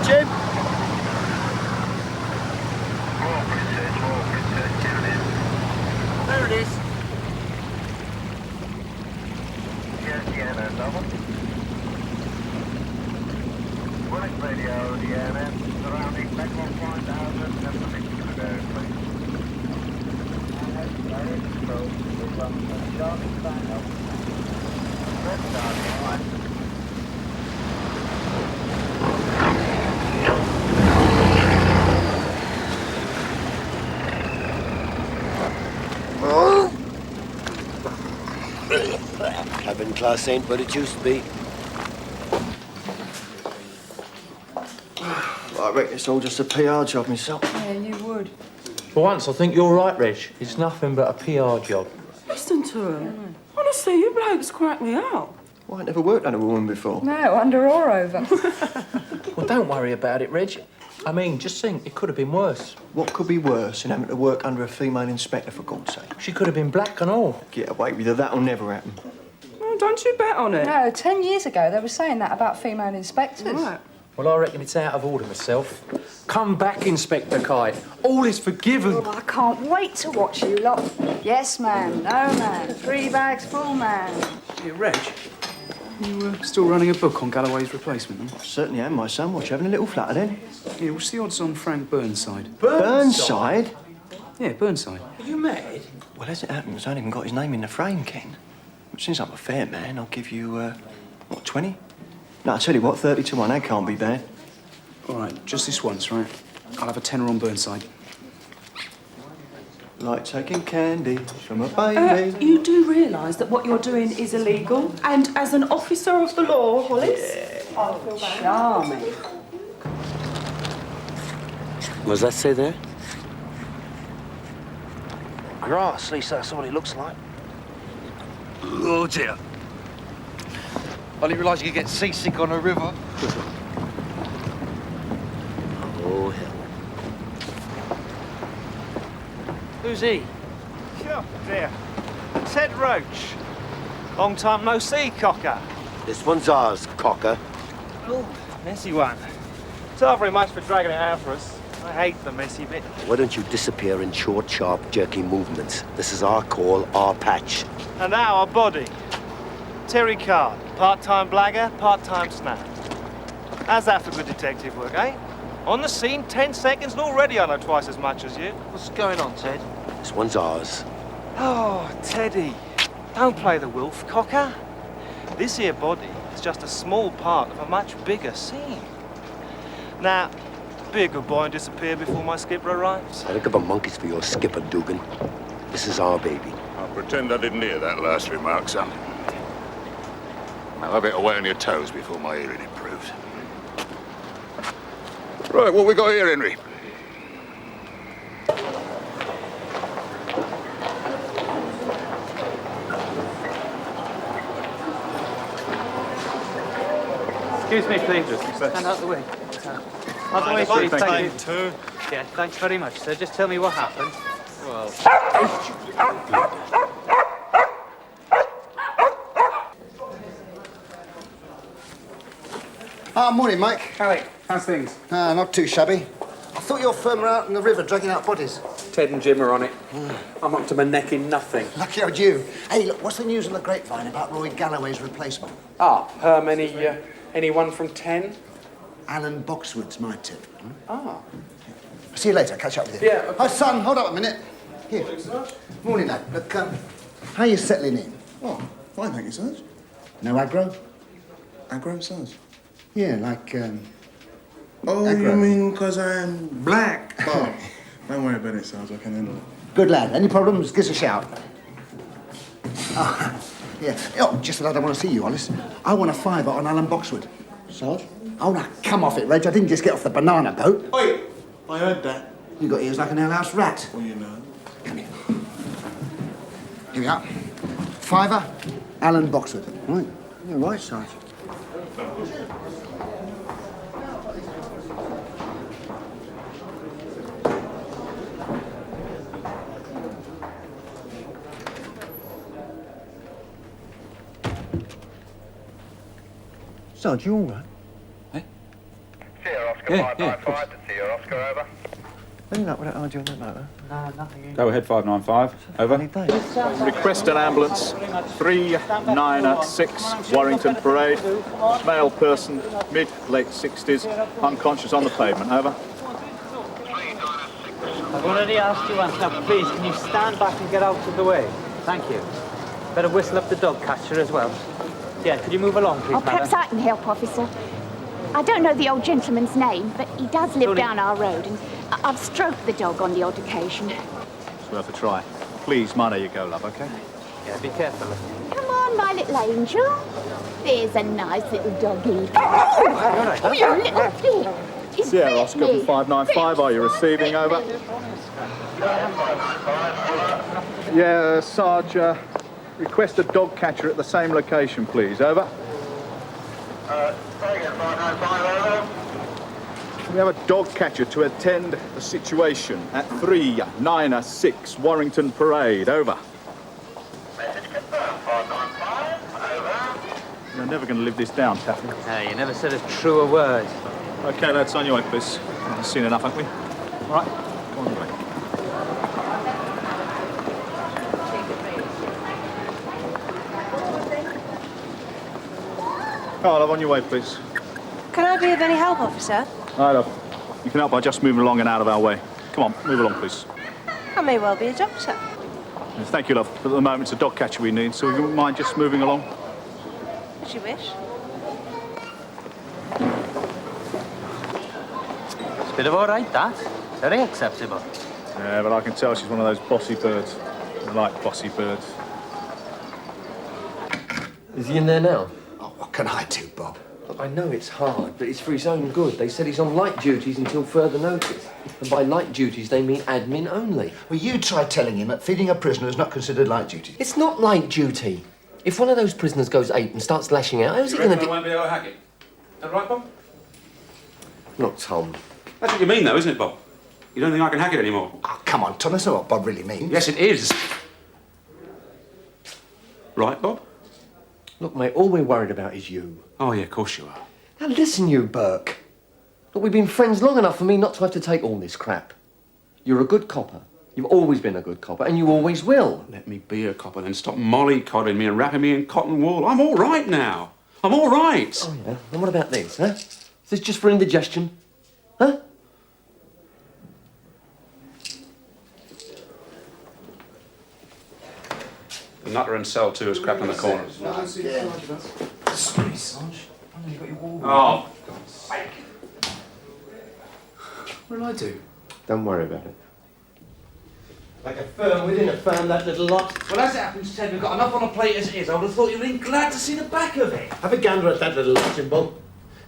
Jim? There it is. Yes, no double. Willis radio, DNS, surrounding Beckwell 5000, and the mix to go, please. Cabin class ain't what it used to be. I reckon it's all just a PR job myself. Yeah, you would. For once, I think you're right, Reg. It's nothing but a PR job. Listen to him. Honestly, you blokes crack me out. Well, I never worked under a woman before. No, under or over. Well, don't worry about it, Reg. I mean, just think, it could have been worse. What could be worse than having to work under a female inspector, for God's sake? She could have been black and all. Get away with it, that'll never happen. Well, don't you bet on it. No, 10 years ago they were saying that about female inspectors. Right. Well, I reckon it's out of order myself. Come back, Inspector Kite. All is forgiven. Oh, I can't wait to watch you lot. Yes, ma'am. No, ma'am. 3 bags full, ma'am. Yeah, Reg, you still running a book on Galloway's replacement? I certainly am, my son. What, you having a little flutter then? Yeah, what's the odds on Frank Burnside? Burnside? Yeah, Burnside. Are you mad? Well, as it happens, I ain't even got his name in the frame, Ken. Since I'm a fair man, I'll give you, what, 20? No, I'll tell you what, 30 to 1, that can't be bad. All right, just this once, right? I'll have a tenner on Burnside. Like taking candy from a baby. You do realise that what you're doing is illegal? And as an officer of the law, Hollis? I feel bad. Charming. What does that say there? Grass, at least that's what it looks like. Oh dear. I didn't realise you could get seasick on a river. Oh, hell. Who's he? Sure, dear. Ted Roach. Long time no see, Cocker. This one's ours, Cocker. Oh, messy one. So very much for dragging it out for us. I hate the messy bit. Why don't you disappear in short, sharp, jerky movements? This is our call, our patch. And now our body. Terry Card. Part-time blagger, part-time snap. How's that for good detective work, eh? On the scene, 10 seconds, and already I know twice as much as you. What's going on, Ted? This one's ours. Oh, Teddy. Don't play the wolf, Cocker. This here body is just a small part of a much bigger scene. Now, be a good boy and disappear before my skipper arrives. I don't give a monkey's for your skipper, Dugan. This is our baby. I'll pretend I didn't hear that last remark, son. Now, I better wait on your toes before my hearing improves. Right, what we got here, Henry? Excuse me, please. Stand out the way. Out the way, please. Thank you. Too. Yeah, thanks very much, sir. Just tell me what happened. Well, Morning, Mike. Alec, how's things? Not too shabby. I thought your firm were out in the river dragging out bodies. Ted and Jim are on it. I'm up to my neck in nothing. Lucky old you. Hey, look, what's the news on the grapevine about Roy Galloway's replacement? Any one from 10? Alan Boxwood's my tip. Ah. See you later. Catch up with you. Yeah, okay. Oh, son, hold up a minute. Here. Morning, lad. Look, how you settling in? Oh, fine, thank you, Sarge. No aggro? Aggro, Sarge? Yeah, like, Oh, aggro. you mean because I'm black? Oh, don't worry about it, Sarge. I can handle it. Good lad. Any problems, give us a shout. Oh, yeah. Oh, just that I don't want to see you, Ellis. I want a fiver on Alan Boxwood. Sarge? Oh, now, come off it, Reg. I didn't just get off the banana boat. Wait, I heard that. You got ears like an alehouse rat. Well, you know. Come here. Here we are. Fiver, Alan Boxwood. Right. You're right, Sarge. Sarge, you all right? Check Sierra Oscar 595 to Sierra Oscar, over. Any luck with that RG on that motor? No, nothing. Go ahead, 595. Over. Request an ambulance. 396 Warrington Parade. Male person, mid-late 60s, unconscious on the pavement. Over. I've already asked you once. Now, please, can you stand back and get out of the way? Thank you. Better whistle up the dog catcher as well. Yeah, could you move along, please, Oh, perhaps I can help, officer. I don't know the old gentleman's name, but he does live down our road, and I've stroked the dog on the odd occasion. It's worth a try. Please, mind how you go, love, OK? Yeah, be careful. Come on, my little angel. There's a nice little doggy. Oh, you little thing. He's Sierra bit Oscar me. 595, are you receiving? Over. Yeah, Sarge, request a dog catcher at the same location, please. Over. We have a dog catcher to attend the situation at 396 Warrington Parade. Over. Message confirmed, 595, over. You're never going to live this down, Taffy. Hey, you never said a truer word. OK, lads, on your way, please. We've seen enough, haven't we? All right, go on your way. Oh, love, on your way, please. Can I be of any help, officer? Right, love. You can help by just moving along and out of our way. Come on, move along, please. I may well be a doctor. Thank you, love. But at the moment, it's a dog catcher we need, so you wouldn't mind just moving along? As you wish. It's a bit of all right, that. Very acceptable. Yeah, but I can tell she's one of those bossy birds. I like bossy birds. Is he in there now? Oh, what can I do, Bob? Look, I know it's hard, but it's for his own good. They said he's on light duties until further notice. And by light duties, they mean admin only. Well, you try telling him that feeding a prisoner is not considered light duty. It's not light duty. If one of those prisoners goes ape and starts lashing out, how's he going to I won't be able to hack it? Is that right, Bob? Look, Tom. That's what you mean, though, isn't it, Bob? You don't think I can hack it anymore? Oh, come on, Tom, that's not what Bob really means. Yes, it is. Right, Bob? Look, mate, all we're worried about is you. Oh, yeah, of course you are. Now, listen, you Burke. Look, we've been friends long enough for me not to have to take all this crap. You're a good copper. You've always been a good copper, and you always will. Let me be a copper, then stop mollycoddling me and wrapping me in cotton wool. I'm all right now. I'm all right. Oh, yeah? And what about this, huh? Is this just for indigestion? Huh? The Nutter and Cell 2 is crap in the corner. Sorry, Sarge. I know you've got your wall. Oh, for God's sake. What did I do? Don't worry about it. Like a firm within a firm, that little lot. Well, as it happens, Ted, we've got enough on a plate as it is. I would have thought you'd been glad to see the back of it. Have a gander at that little lot, Jimbo.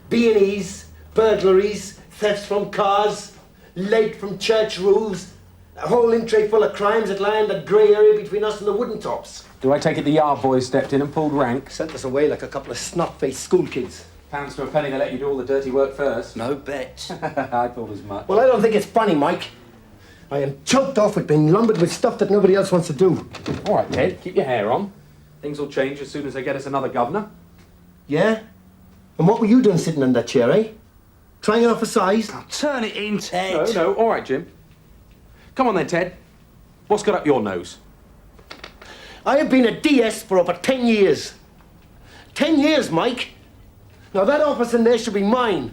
B&Es, burglaries, thefts from cars, late from church rules, a whole in tray full of crimes that lie in the grey area between us and the wooden tops. Do I take it the yard boys stepped in and pulled rank? Sent us away like a couple of snot-faced school kids. Pounds to a penny, they let you do all the dirty work first. No bet. I thought as much. Well, I don't think it's funny, Mike. I am choked off with being lumbered with stuff that nobody else wants to do. All right, Ted, keep your hair on. Things will change as soon as they get us another governor. Yeah? And what were you doing sitting in that chair, eh? Trying it off a size? Now, turn it in, Ted. No, all right, Jim. Come on then, Ted. What's got up your nose? I have been a DS for over 10 years. 10 years, Mike. Now that office in there should be mine.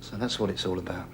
So that's what it's all about.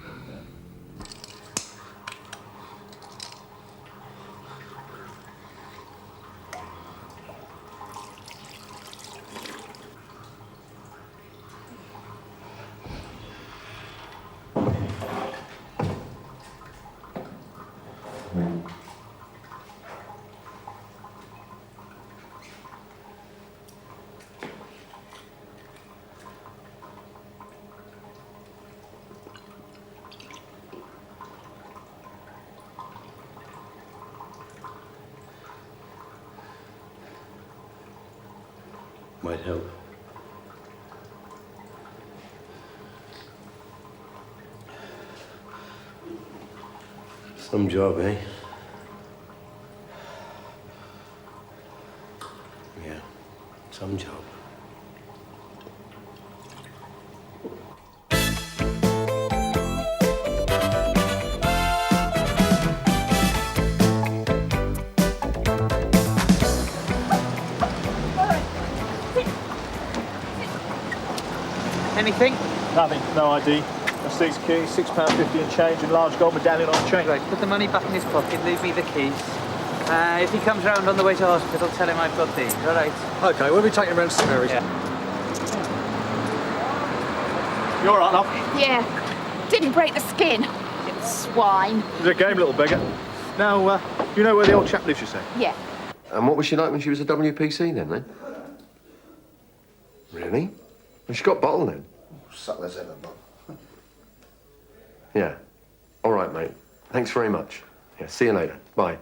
Might help. Some job, eh? Yeah, some job. Anything? Nothing, no ID. A 6 keys, £6.50 in change, and large gold medallion on chain. Right, put the money back in his pocket, leave me the keys. If he comes round on the way to hospital, tell him I've got these, all right? OK, we'll be taking him round to St Mary's. Yeah. You all right, love? Yeah. Didn't break the skin. Little swine. It's a game, little beggar. Now, you know where the old chap lives, you say? Yeah. And what was she like when she was a WPC then? Really? Well, she got bottled then? Suck as ever, Bob. Yeah. All right, mate. Thanks very much. Yeah, see you later. Bye.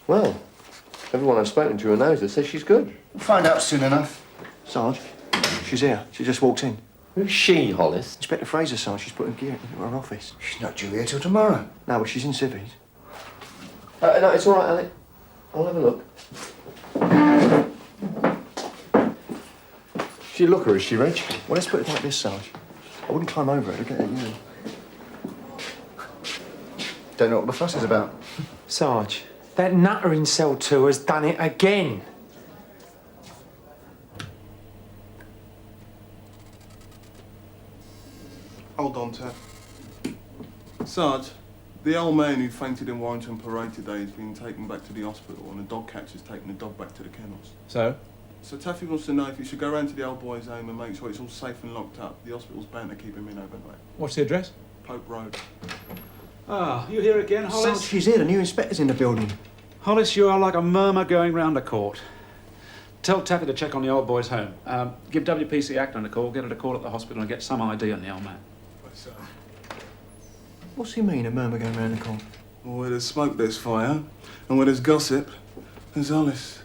Well, everyone I've spoken to who knows her says she's good. We'll find out soon enough. Sarge, she's here. She just walked in. Who's she, Hollis? Inspector Fraser, Sarge. She's putting gear into her office. She's not due here till tomorrow. No, but she's in civvies. No, it's all right, Alec. I'll have a look. She a looker, is she, Reg? Well, let's put it like this, Sarge. I wouldn't climb over her to get at you. Don't know what the fuss is about. Sarge, that nutter in cell 2 has done it again. Hold on, Ted. Sarge, the old man who fainted in Warrington Parade today has been taken back to the hospital and the dog catcher's taken the dog back to the kennels. So? So Taffy wants to know if you should go round to the old boy's home and make sure it's all safe and locked up. The hospital's bound to keep him in overnight. What's the address? Pope Road. Ah, you here again, Hollis? Sarge, she's here. The new inspector's in the building. Hollis, you are like a murmur going round a court. Tell Taffy to check on the old boy's home. Give WPC Acton a call, get her to call at the hospital and get some ID on the old man. What's he mean, a murmur going round the corner? Well, where there's smoke, there's fire. And where there's gossip, there's Ellis.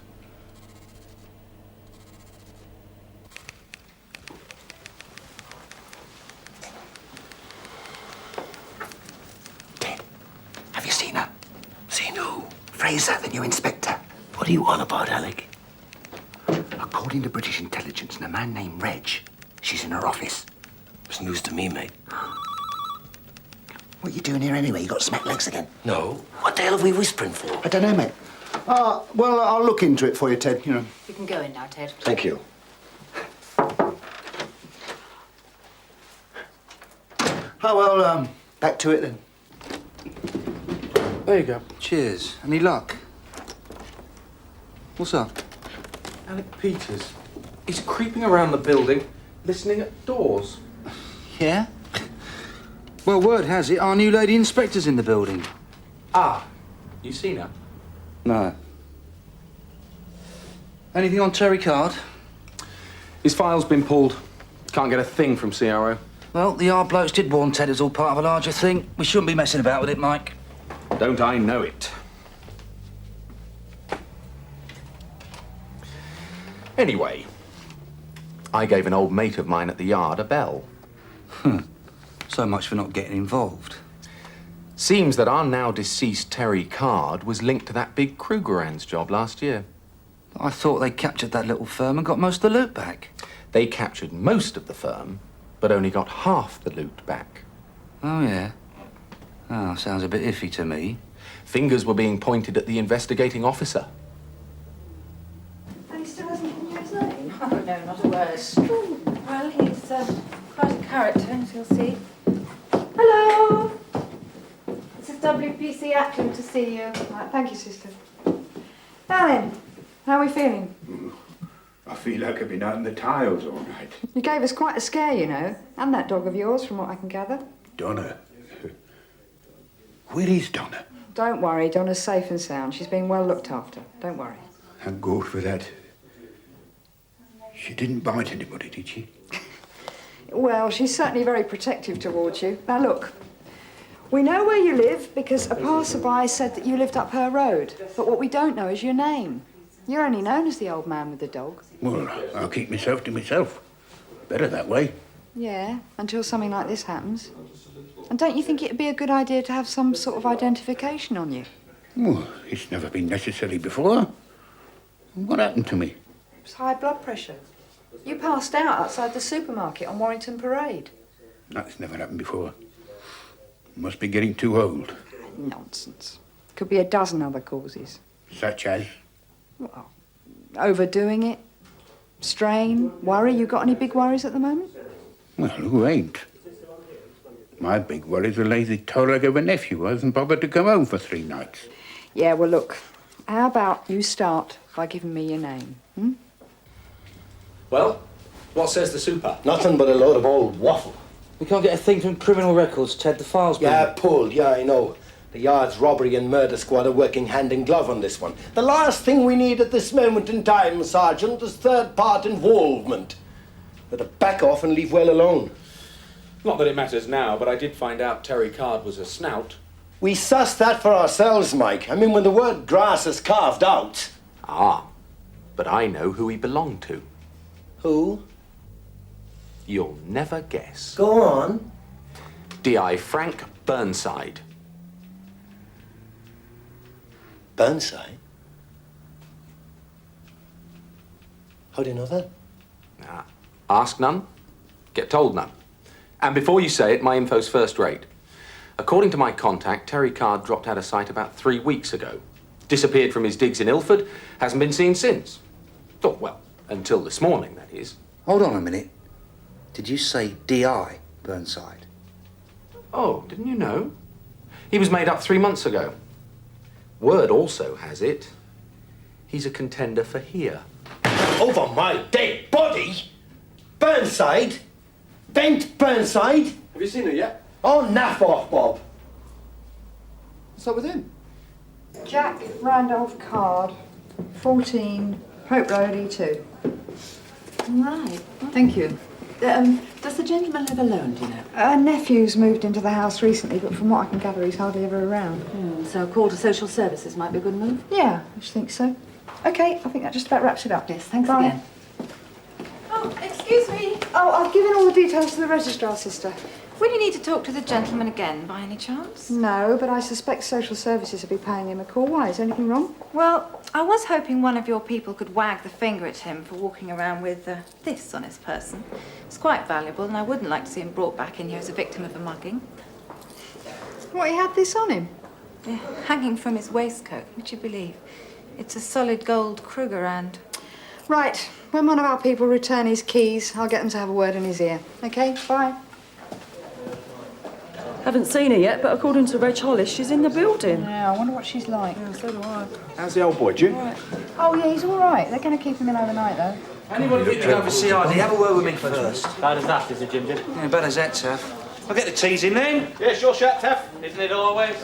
Have you seen her? Seen who? Fraser, the new inspector. What are you on about, Alec? According to British intelligence and a man named Reg, she's in her office. It's news to me, mate. What are you doing here anyway? You got smack legs again? No. What the hell are we whispering for? I don't know, mate. Well, I'll look into it for you, Ted, you know. You can go in now, Ted. Thank you. Oh, well, back to it then. There you go. Cheers. Any luck? What's up? Alec Peters. He's creeping around the building, listening at doors. Yeah? Well, word has it, our new lady inspector's in the building. Ah, you seen her? No. Anything on Terry Card? His file's been pulled. Can't get a thing from CRO. Well, the yard blokes did warn Ted it's all part of a larger thing. We shouldn't be messing about with it, Mike. Don't I know it? Anyway, I gave an old mate of mine at the yard a bell. So much for not getting involved. Seems that our now deceased Terry Card was linked to that big Krugerrands job last year. I thought they captured that little firm and got most of the loot back. They captured most of the firm, but only got half the loot back. Oh, yeah? Oh, sounds a bit iffy to me. Fingers were being pointed at the investigating officer. And he still hasn't given you his name? Oh, no, not a word. Well, he's quite a character, as you'll see. Hello! This is WPC Acton to see you. Right, thank you, sister. Now then, how are we feeling? I feel like I've been out in the tiles all night. You gave us quite a scare, you know, and that dog of yours, from what I can gather. Donna. Where is Donna? Don't worry, Donna's safe and sound. She's been well looked after. Don't worry. Thank God for that. She didn't bite anybody, did she? Well, she's certainly very protective towards you. Now, look, we know where you live because a passerby said that you lived up her road. But what we don't know is your name. You're only known as the old man with the dog. Well, I'll keep myself to myself. Better that way. Yeah, until something like this happens. And don't you think it'd be a good idea to have some sort of identification on you? Well, it's never been necessary before. What happened to me? It's high blood pressure. You passed out outside the supermarket on Warrington Parade. That's never happened before. Must be getting too old. Nonsense. Could be a dozen other causes. Such as? Well, overdoing it, strain, worry. You got any big worries at the moment? Well, who ain't? My big worry's a lazy torig of a nephew who hasn't bothered to come home for 3 nights. Yeah, well, look. How about you start by giving me your name, hmm? Well, what says the super? Nothing but a load of old waffle. We can't get a thing from criminal records, Ted. The file's been... Yeah, pulled. Yeah, I know. The Yard's robbery and murder squad are working hand in glove on this one. The last thing we need at this moment in time, Sergeant, is third-part involvement. Better back off and leave well alone. Not that it matters now, but I did find out Terry Card was a snout. We sussed that for ourselves, Mike. I mean, when the word grass is carved out... Ah, but I know who he belonged to. Who? You'll never guess. Go on. D.I. Frank Burnside. Burnside? How do you know that? Ask none, get told none. And before you say it, my info's first rate. According to my contact, Terry Card dropped out of sight about 3 weeks ago. Disappeared from his digs in Ilford, hasn't been seen since. Oh, well, until this morning, that is. Hold on a minute. Did you say D.I. Burnside? Oh, didn't you know? He was made up 3 months ago. Word also has it, he's a contender for here. Over my dead body? Burnside? Bent Burnside? Have you seen her yet? Oh, naff off, Bob. What's up with him? Jack Randolph Card, 14 Hope Road, E2. Right. Thank you. Does the gentleman live alone, do you know? Nephew's moved into the house recently, but from what I can gather, he's hardly ever around. So a call to social services might be a good move? Yeah, I should think so. Okay, I think that just about wraps it up. Yes, thanks Bye. again. Oh, excuse me. Oh, I've given all the details to the registrar, sister. Will you need to talk to the gentleman again, by any chance? No, but I suspect social services will be paying him a call. Why? Is anything wrong? Well, I was hoping one of your people could wag the finger at him for walking around with this on his person. It's quite valuable, and I wouldn't like to see him brought back in here as a victim of a mugging. What, he had this on him? Yeah, hanging from his waistcoat, would you believe? It's a solid gold Krugerrand. Right. When one of our people return his keys, I'll get them to have a word in his ear. Okay, bye. Haven't seen her yet, but according to Reg Hollis, she's in the building. Yeah, I wonder what she's like. Yeah, so do I. How's the old boy, Jim? Oh, yeah, he's all right. They're going to keep him in overnight, though. Anybody think you have a CID? Have a word with me first. Bad as that, is it, Jim? Yeah, bad as that, Taff. I'll get the teas in then. Yeah, sure, shut, Taff. Isn't it always?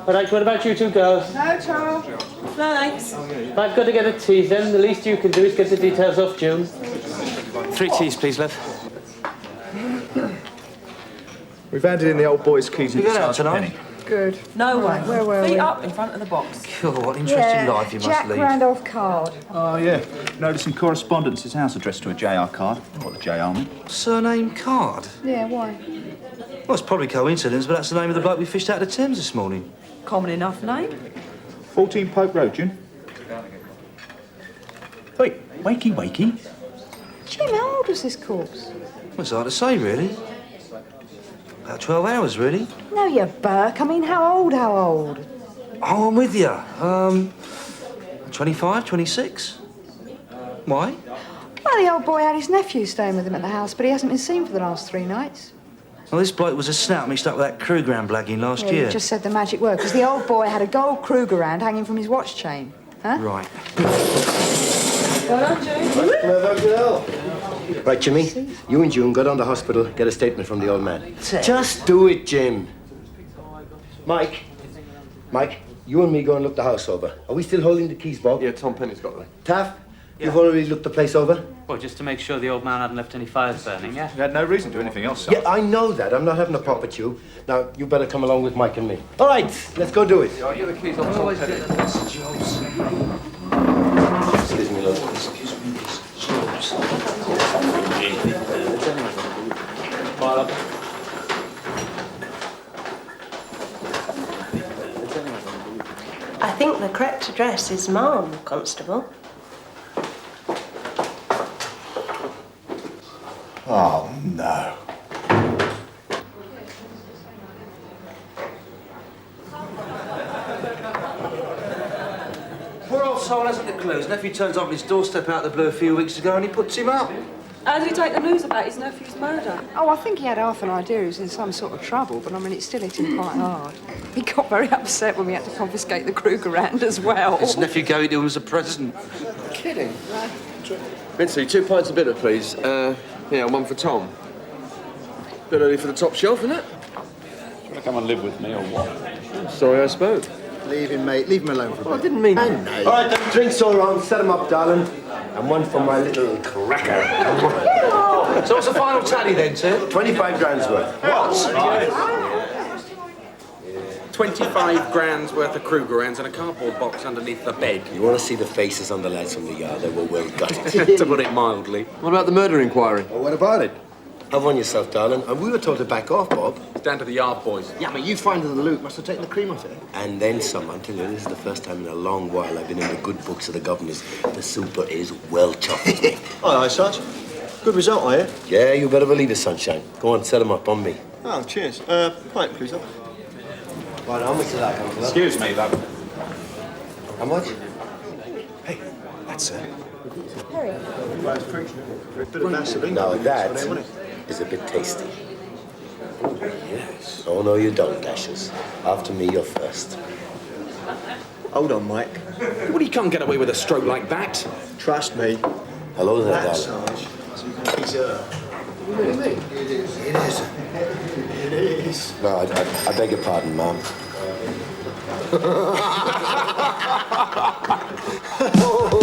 All right, what about you two girls? No, Charles. No, thanks. If I've got to get a tease, then the least you can do is get the details off June. 3 teas, please, love. We've handed in the old boy's keys You into going out Sergeant tonight? Penny. Good. No way. Where were Feet we? up in front of the box. God, what interesting life you must Jack lead. Randolph Card. Oh, yeah. Noticed some correspondence. His house addressed to a JR card. What the JR mean? Surname Card? Yeah, why? Well, it's probably coincidence, but that's the name of the bloke we fished out of the Thames this morning. Common enough name. 14 Pope Road, Jim. Wait, wakey. Jim, how old was this corpse? Well, it's hard to say, really. About 12 hours, really. No, you Burke. I mean, how old? Oh, I'm with you. 25, 26. Why? Well, the old boy had his nephew staying with him at the house, but he hasn't been seen for the last 3 nights. Well, this bloke was a snout mixed up with that Krugerrand blagging last year. You just said the magic word, because the old boy had a gold Krugerrand hanging from his watch chain. Huh? Right. Well done, June. Right, Jimmy, you and June go down to the hospital, get a statement from the old man. Just do it, Jim. Mike, you and me go and look the house over. Are we still holding the keys, Bob? Yeah, Tom Penny's got them. Taff, you've already looked the place over? Well, just to make sure the old man hadn't left any fires burning, yeah? You had no reason to do anything else, Yeah, I know that. I'm not having a pop at you. Now, you better come along with Mike and me. All right, let's go do it. I'll get the keys off Tom Penny. Excuse me, love. Excuse me, I think the correct address is Marne, Constable. arsehole hasn't a clue. His nephew turns up on his doorstep out of the blue a few weeks ago and he puts him up. How did he take the news about his nephew's murder? Oh, I think he had half an idea he was in some sort of trouble, but I mean, it still hit him quite hard. He got very upset when we had to confiscate the Krugerrand as well. His nephew gave it to him as a present. Kidding? Vincy, 2 pints of bitter, please. Yeah, one for Tom. Bit early for the top shelf, isn't it? Do you want to come and live with me or what? Sorry I spoke. Leave him, mate. Leave him alone for a bit. Well, I didn't mean... All right, then, drinks all round. Set 'em up, darling. And one for my little cracker. So what's the final tally then, Tim? 25 grand's worth. What? 25 grand's worth of Krugerrands and a cardboard box underneath the bed. You want to see the faces on the lads from the yard? They were well gutted. To put it mildly. What about the murder inquiry? Well, what about it? Have on yourself, darling. And we were told to back off, Bob. It's down to the yard boys. Yeah, but you finding the loot must have taken the cream off it. And then some. I tell you, this is the first time in a long while I've been in the good books of the governors. The super is well chopped. Aye, Sarge. Good result, are you? Yeah, you better believe it, sunshine. Go on, set 'em up on me. Oh, cheers. Pint, please, up. Right, how much is that, Uncle? Excuse me, though. How much? Hey, that's it. Harry. Bit of Vaseline. Now that is a bit tasty. Yes. Oh, no, you don't, Dashes. After me, you're first. Hold on, Mike. Well, you can't get away with a stroke like that. Trust me. Hello there, That, darling. Sarge, is It is. It is. It is. No, I beg your pardon, ma'am. Oh,